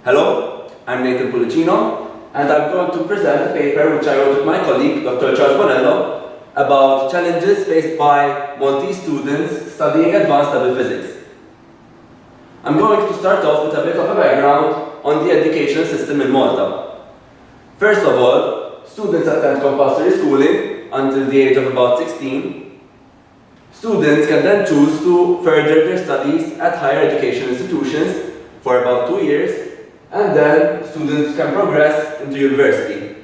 Hello, I'm Nathan Pulicino, and I'm going to present a paper which I wrote with my colleague, Dr. Charles Bonello, about challenges faced by Maltese students studying advanced level physics. I'm going to start off with a bit of a background on the education system in Malta. First of all, students attend compulsory schooling until the age of about 16. Students can then choose to further their studies at higher education institutions for about 2 years, and then students can progress into university.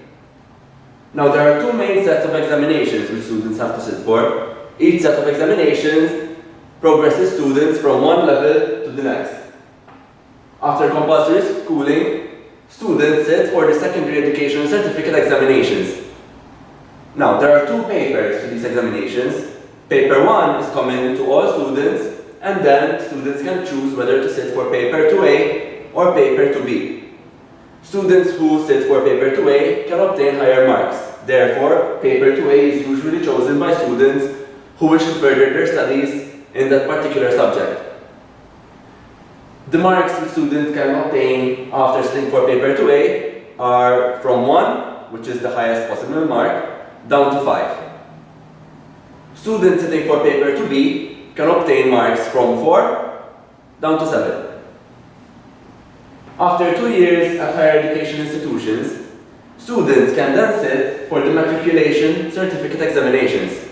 Now, there are two main sets of examinations which students have to sit for. Each set of examinations progresses students from one level to the next. After compulsory schooling, students sit for the secondary education certificate examinations. Now, there are two papers to these examinations. Paper 1 is common to all students, and then students can choose whether to sit for paper 2A or paper 2B. Students who sit for paper 2A can obtain higher marks. Therefore, paper 2A is usually chosen by students who wish to further their studies in that particular subject. The marks the student can obtain after sitting for paper 2A are from 1, which is the highest possible mark, down to 5. Students sitting for paper 2B can obtain marks from 4 down to 7. After 2 years at higher education institutions, students can then sit for the matriculation certificate examinations.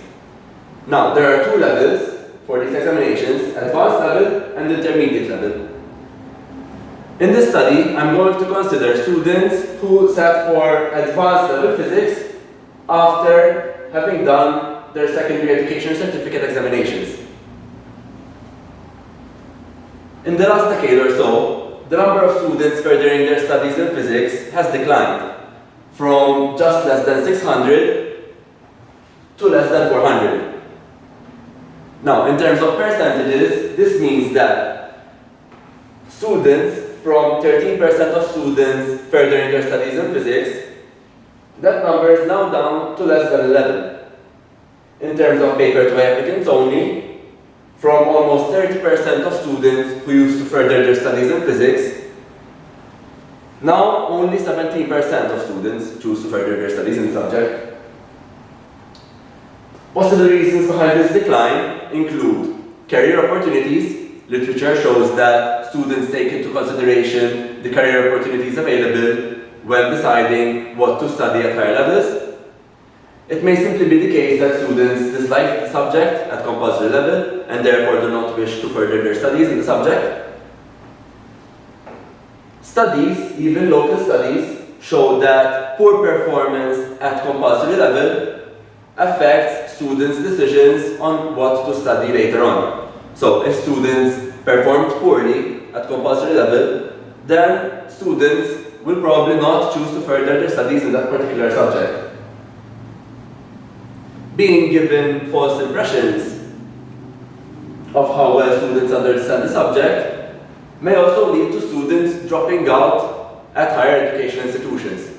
Now, there are two levels for these examinations, advanced level and intermediate level. In this study, I'm going to consider students who sat for advanced level physics after having done their secondary education certificate examinations. In the last decade or so, the number of students furthering their studies in physics has declined from just less than 600 to less than 400. Now, in terms of percentages, this means that from 13% of students furthering their studies in physics, that number is now down to less than 11. In terms of paper 2 applicants only, from almost 30% of students who used to further their studies in physics, now only 17% of students choose to further their studies in the subject. Possible reasons behind this decline include career opportunities. Literature shows that students take into consideration the career opportunities available when deciding what to study at higher levels. It may simply be the case that students dislike the subject at compulsory level and therefore do not wish to further their studies in the subject. Studies, even local studies, show that poor performance at compulsory level affects students' decisions on what to study later on. So, if students performed poorly at compulsory level, then students will probably not choose to further their studies in that particular subject. Being given false impressions of how well students understand the subject may also lead to students dropping out at higher education institutions.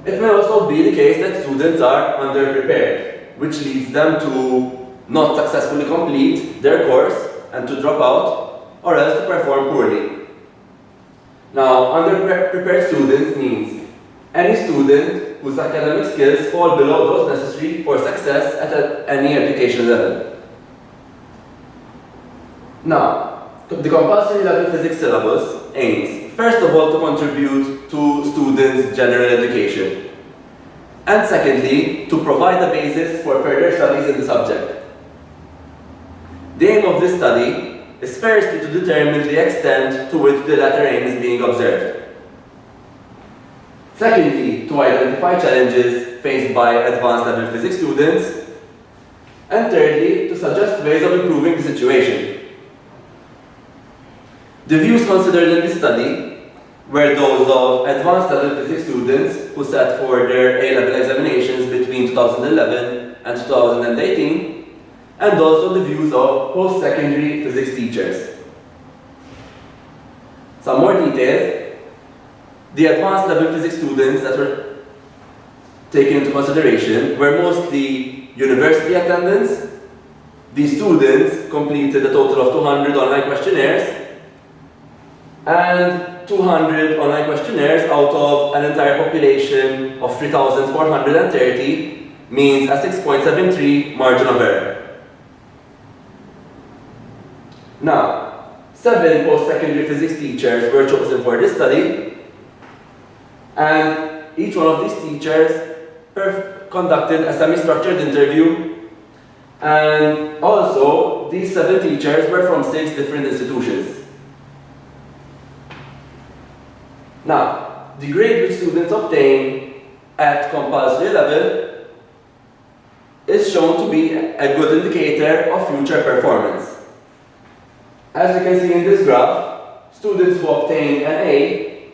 It may also be the case that students are underprepared, which leads them to not successfully complete their course and to drop out, or else to perform poorly. Now, underprepared students means any student whose academic skills fall below those necessary for success at any education level. Now, the compulsory level physics syllabus aims, first of all, to contribute to students' general education, and secondly, to provide a basis for further studies in the subject. The aim of this study is firstly to determine the extent to which the latter aim is being observed. Secondly, to identify challenges faced by advanced level physics students. And thirdly, to suggest ways of improving the situation. The views considered in this study were those of advanced level physics students who sat for their A-level examinations between 2011 and 2018, and also the views of post-secondary physics teachers. Some more details. The advanced level physics students that were taken into consideration were mostly university attendance. These students completed a total of 200 online questionnaires and 200 online questionnaires out of an entire population of 3,430 means a 6.73 margin of error. Now, 7 post-secondary physics teachers were chosen for this study, and each one of these teachers conducted a semi-structured interview, and also these 7 teachers were from 6 different institutions. Now, the grade which students obtain at compulsory level is shown to be a good indicator of future performance. As you can see in this graph, students who obtained an A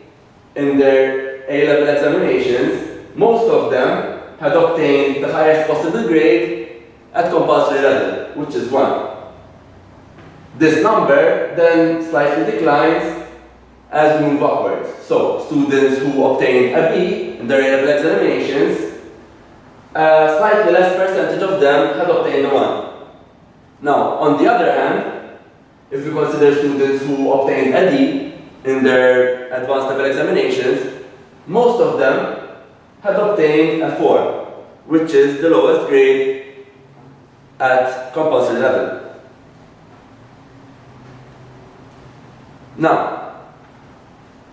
in their A-level examinations, most of them had obtained the highest possible grade at compulsory level, which is 1. This number then slightly declines as we move upwards. So, students who obtained a B in their A-level examinations, a slightly less percentage of them had obtained a 1. Now, on the other hand, if we consider students who obtained a D in their advanced level examinations, most of them had obtained a 4, which is the lowest grade at compulsory level. Now,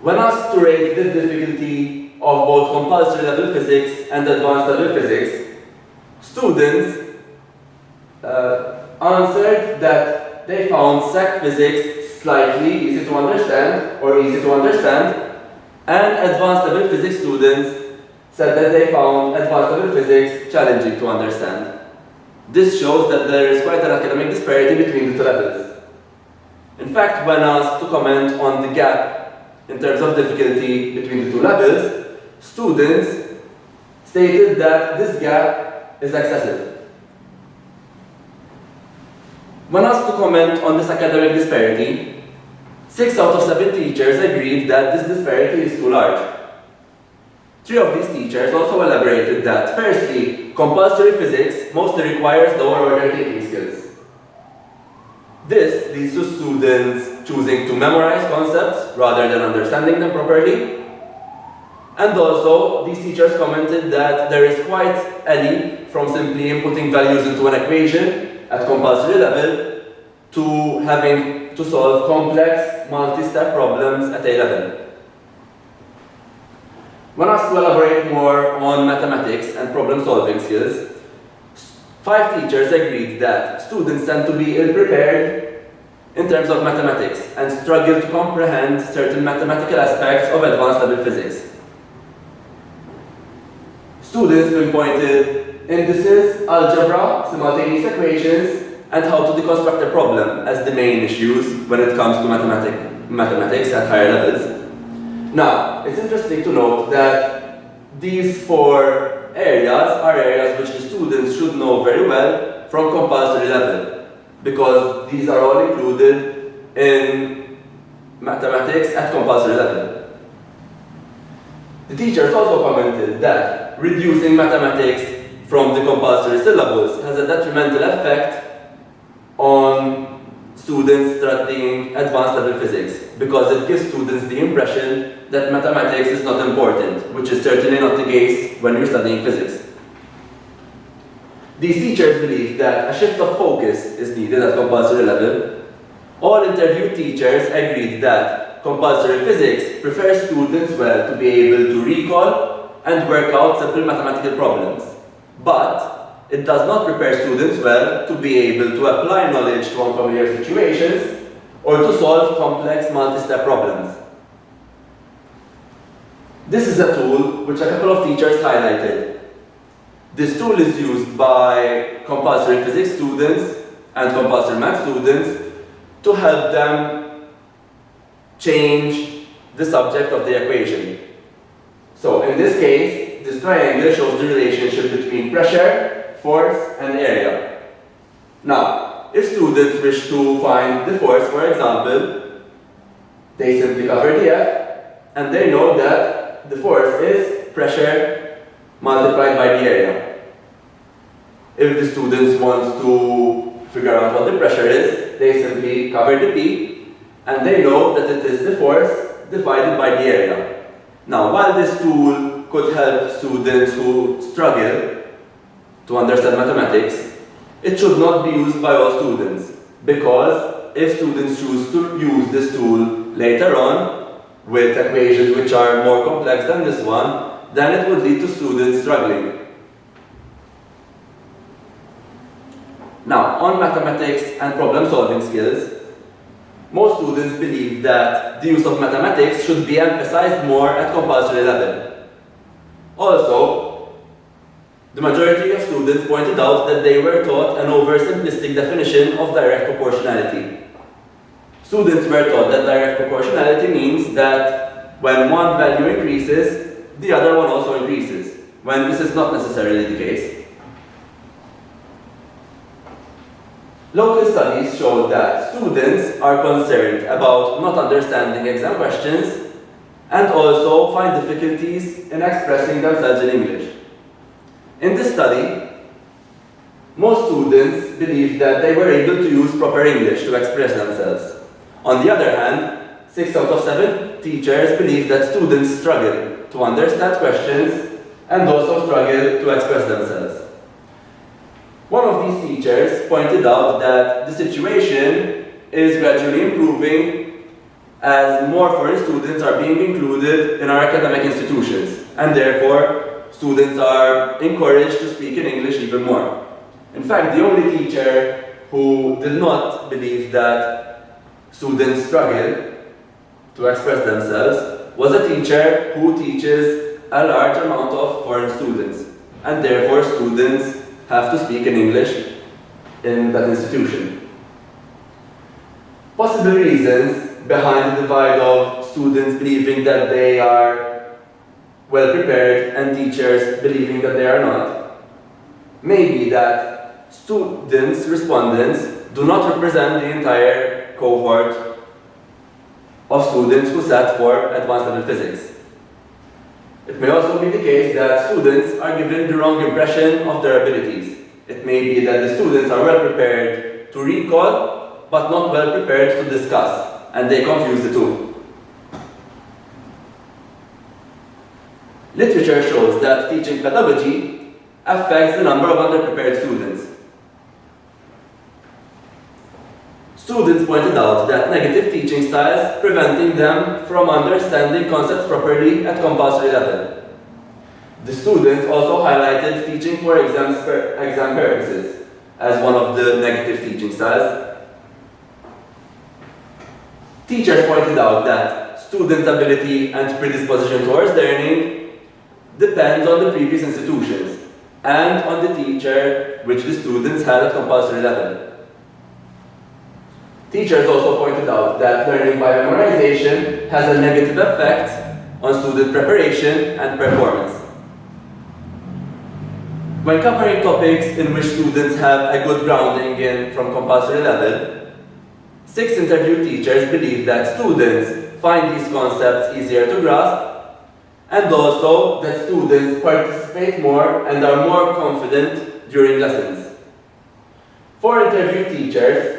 when asked to rate the difficulty of both compulsory level physics and advanced level physics, students answered that they found SEC physics slightly easy to understand or easy to understand, and advanced level physics students said that they found advanced level physics challenging to understand. This shows that there is quite an academic disparity between the 2 levels. In fact, when asked to comment on the gap in terms of difficulty between the 2 levels, students stated that this gap is excessive. When asked to comment on this academic disparity, 6 out of 7 teachers agreed that this disparity is too large. 3 of these teachers also elaborated that, firstly, compulsory physics mostly requires lower order thinking skills. This leads to students choosing to memorize concepts rather than understanding them properly. And also, these teachers commented that there is quite a leap from simply inputting values into an equation at compulsory level to having to solve complex multi-step problems at A level. When asked to elaborate more on mathematics and problem-solving skills, 5 teachers agreed that students tend to be ill-prepared in terms of mathematics and struggle to comprehend certain mathematical aspects of advanced level physics. Students pinpointed indices, algebra, simultaneous equations, and how to deconstruct a problem as the main issues when it comes to mathematics at higher levels. Now, it's interesting to note that these 4 areas are areas which the students should know very well from compulsory level, because these are all included in mathematics at compulsory level. The teachers also commented that reducing mathematics from the compulsory syllabus has a detrimental effect on students studying advanced level physics, because it gives students the impression that mathematics is not important, which is certainly not the case when you're studying physics. These teachers believe that a shift of focus is needed at compulsory level. All interviewed teachers agreed that compulsory physics prepares students well to be able to recall and work out simple mathematical problems, but it does not prepare students well to be able to apply knowledge to unfamiliar situations or to solve complex multi-step problems. This is a tool which a couple of teachers highlighted. This tool is used by compulsory physics students and compulsory math students to help them change the subject of the equation. So in this case, this triangle shows the relationship between pressure, force, and area. Now, if students wish to find the force, for example, they simply cover the F, and they know that the force is pressure multiplied by the area. If the students want to figure out what the pressure is, they simply cover the P, and they know that it is the force divided by the area. Now, while this tool could help students who struggle to understand mathematics, it should not be used by all students, because if students choose to use this tool later on with equations which are more complex than this one, then it would lead to students struggling. Now, on mathematics and problem-solving skills, most students believe that the use of mathematics should be emphasized more at compulsory level. Also, the majority of students pointed out that they were taught an oversimplistic definition of direct proportionality. Students were taught that direct proportionality means that when one value increases, the other one also increases, when this is not necessarily the case. Local studies show that students are concerned about not understanding exam questions and also find difficulties in expressing themselves in English. In this study, most students believed that they were able to use proper English to express themselves. On the other hand, 6 out of 7 teachers believed that students struggle to understand questions and also struggle to express themselves. One of these teachers pointed out that the situation is gradually improving as more foreign students are being included in our academic institutions, and therefore students are encouraged to speak in English even more. In fact, the only teacher who did not believe that students struggle to express themselves was a teacher who teaches a large amount of foreign students, and therefore students have to speak in English in that institution. Possible reasons behind the divide of students believing that they are well prepared and teachers believing that they are not may be that students, respondents, do not represent the entire cohort of students who sat for advanced level physics. It may also be the case that students are given the wrong impression of their abilities. It may be that the students are well prepared to recall, but not well prepared to discuss, and they confuse the two. Literature shows that teaching pedagogy affects the number of underprepared students. Students pointed out that negative teaching styles preventing them from understanding concepts properly at compulsory level. The students also highlighted teaching for exam purposes as one of the negative teaching styles. Teachers pointed out that student ability and predisposition towards learning depends on the previous institutions and on the teacher which the students had at compulsory level. Teachers also pointed out that learning by memorization has a negative effect on student preparation and performance. When covering topics in which students have a good grounding in from compulsory level, 6 interviewed teachers believe that students find these concepts easier to grasp, and also that students participate more and are more confident during lessons. 4 interviewed teachers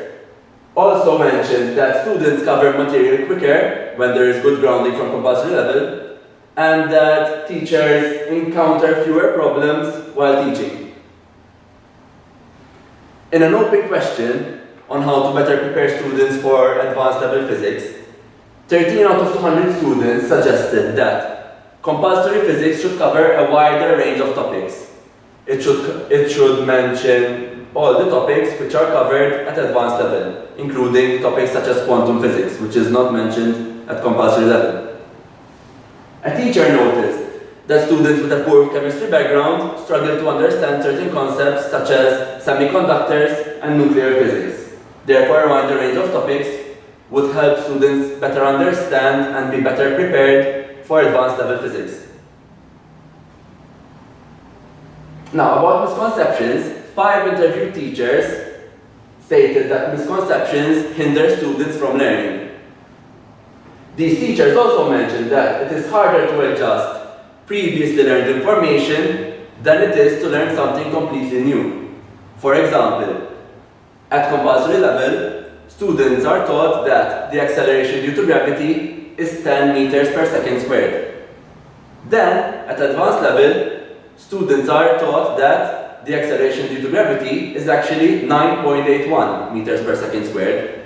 also mentioned that students cover material quicker when there is good grounding from compulsory level, and that teachers encounter fewer problems while teaching. In an open question on how to better prepare students for advanced level physics, 13 out of 200 students suggested that compulsory physics should cover a wider range of topics. It should mention all the topics which are covered at advanced level, including topics such as quantum physics, which is not mentioned at compulsory level. A teacher noticed that students with a poor chemistry background struggle to understand certain concepts such as semiconductors and nuclear physics. Therefore, a wider range of topics would help students better understand and be better prepared for advanced level physics. Now, about misconceptions, 5 interviewed teachers stated that misconceptions hinder students from learning. These teachers also mentioned that it is harder to adjust previously learned information than it is to learn something completely new. For example, at compulsory level, students are taught that the acceleration due to gravity is 10 meters per second squared. Then, at advanced level, students are taught that the acceleration due to gravity is actually 9.81 meters per second squared.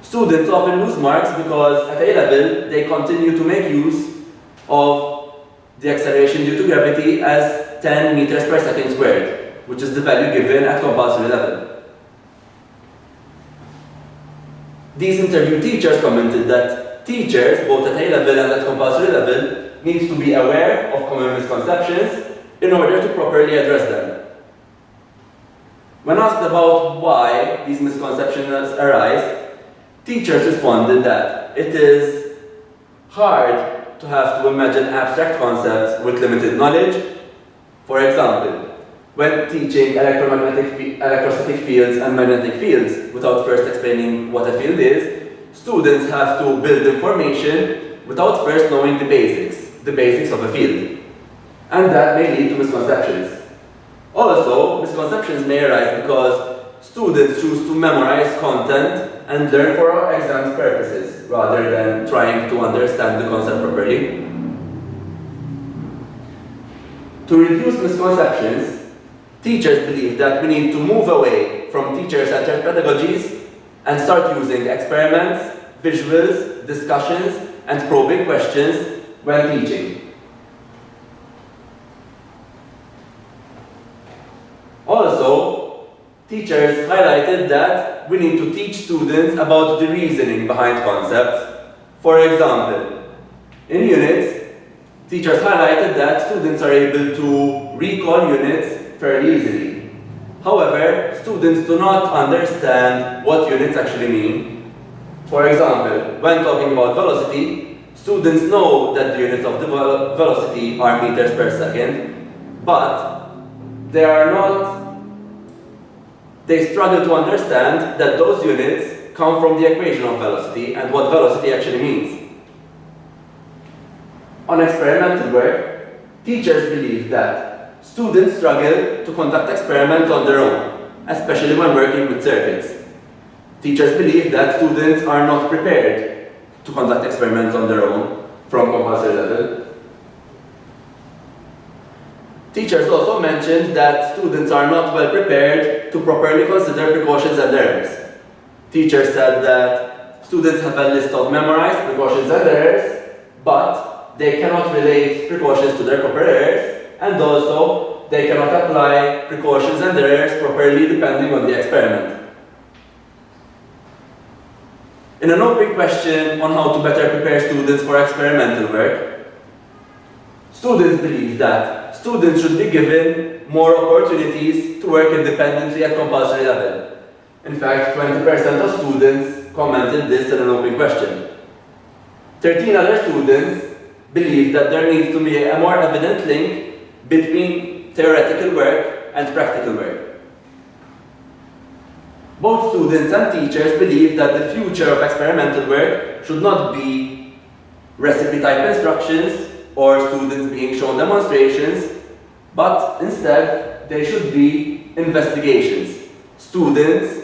Students often lose marks because at A level, they continue to make use of the acceleration due to gravity as 10 meters per second squared, which is the value given at compulsory level. These interviewed teachers commented that teachers, both at A level and at compulsory level, need to be aware of common misconceptions in order to properly address them. When asked about why these misconceptions arise, teachers responded that it is hard to have to imagine abstract concepts with limited knowledge. For example, when teaching electrostatic fields and magnetic fields without first explaining what a field is, students have to build information without first knowing the basics of a field. And that may lead to misconceptions. Also, misconceptions may arise because students choose to memorize content and learn for exam purposes rather than trying to understand the concept properly. To reduce misconceptions, teachers believe that we need to move away from teacher-centered pedagogies and start using experiments, visuals, discussions, and probing questions when teaching. Also, teachers highlighted that we need to teach students about the reasoning behind concepts. For example, in units, teachers highlighted that students are able to recall units fairly easily. However, students do not understand what units actually mean. For example, when talking about velocity, students know that the units of the velocity are meters per second, but they struggle to understand that those units come from the equation of velocity and what velocity actually means. On experimental work, teachers believe that students struggle to conduct experiments on their own, especially when working with circuits. Teachers believe that students are not prepared to conduct experiments on their own from compulsory level. Teachers also mentioned that students are not well prepared to properly consider precautions and errors. Teachers said that students have a list of memorized precautions and errors, but they cannot relate precautions to their proper errors, and also they cannot apply precautions and errors properly depending on the experiment. In an open question on how to better prepare students for experimental work, students believe that students should be given more opportunities to work independently at compulsory level. In fact, 20% of students commented this in an open question. 13 other students believe that there needs to be a more evident link between theoretical work and practical work. Both students and teachers believe that the future of experimental work should not be recipe-type instructions or students being shown demonstrations, but instead they should be investigations. Students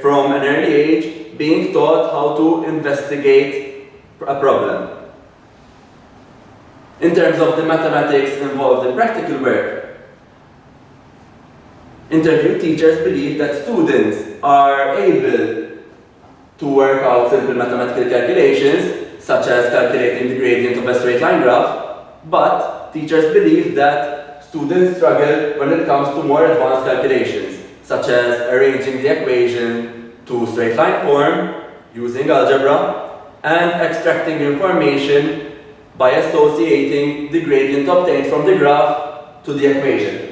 from an early age being taught how to investigate a problem. In terms of the mathematics involved in practical work, interviewed teachers believe that students are able to work out simple mathematical calculations, such as calculating the gradient of a straight line graph, but teachers believe that students struggle when it comes to more advanced calculations, such as arranging the equation to straight line form using algebra and extracting information by associating the gradient obtained from the graph to the equation.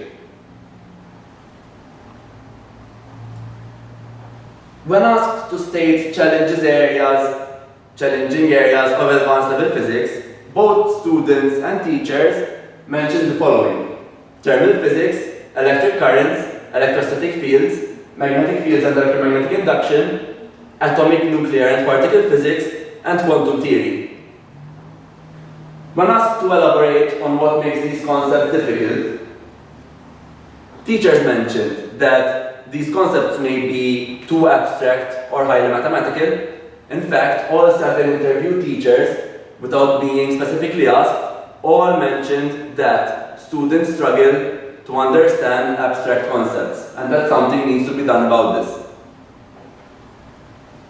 When asked to state challenging areas of advanced level physics, both students and teachers mentioned the following: thermal physics, electric currents, electrostatic fields, magnetic fields and electromagnetic induction, atomic, nuclear and particle physics, and quantum theory. When asked to elaborate on what makes these concepts difficult, teachers mentioned that these concepts may be too abstract or highly mathematical. In fact, all 7 interviewed teachers, without being specifically asked, all mentioned that students struggle to understand abstract concepts, and that something needs to be done about this.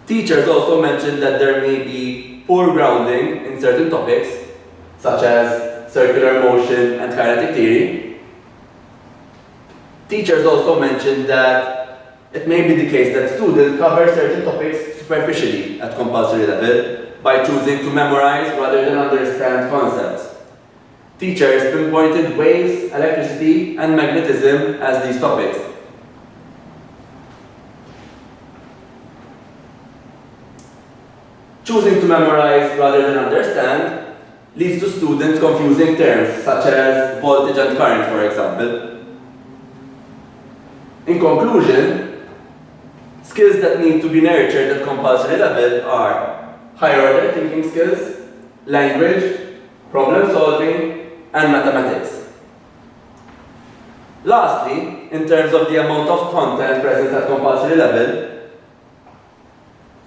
Teachers also mentioned that there may be poor grounding in certain topics, such as circular motion and kinetic theory. Teachers also mentioned that it may be the case that students cover certain topics superficially at compulsory level by choosing to memorize rather than understand concepts. Teachers pinpointed waves, electricity, and magnetism as these topics. Choosing to memorize rather than understand leads to students confusing terms such as voltage and current, for example. In conclusion, skills that need to be nurtured at compulsory level are higher order thinking skills, language, problem solving, and mathematics. Lastly, in terms of the amount of content present at compulsory level,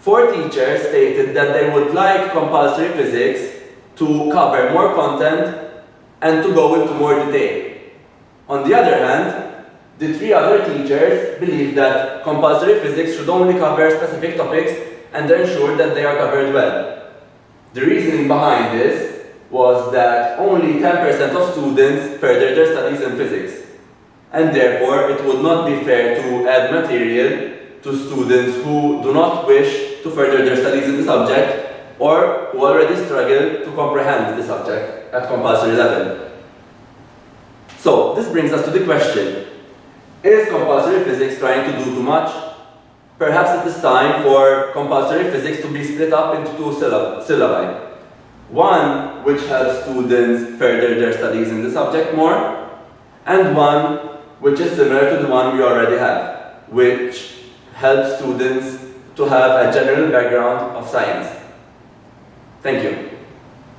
4 teachers stated that they would like compulsory physics to cover more content and to go into more detail. On the other hand, the 3 other teachers believe that compulsory physics should only cover specific topics and ensure that they are covered well. The reasoning behind this was that only 10% of students further their studies in physics, and therefore it would not be fair to add material to students who do not wish to further their studies in the subject or who already struggle to comprehend the subject at compulsory level. So, this brings us to the question: is compulsory physics trying to do too much? Perhaps it is time for compulsory physics to be split up into 2 syllabi. One which helps students further their studies in the subject more, and one which is similar to the one we already have, which helps students to have a general background of science. Thank you.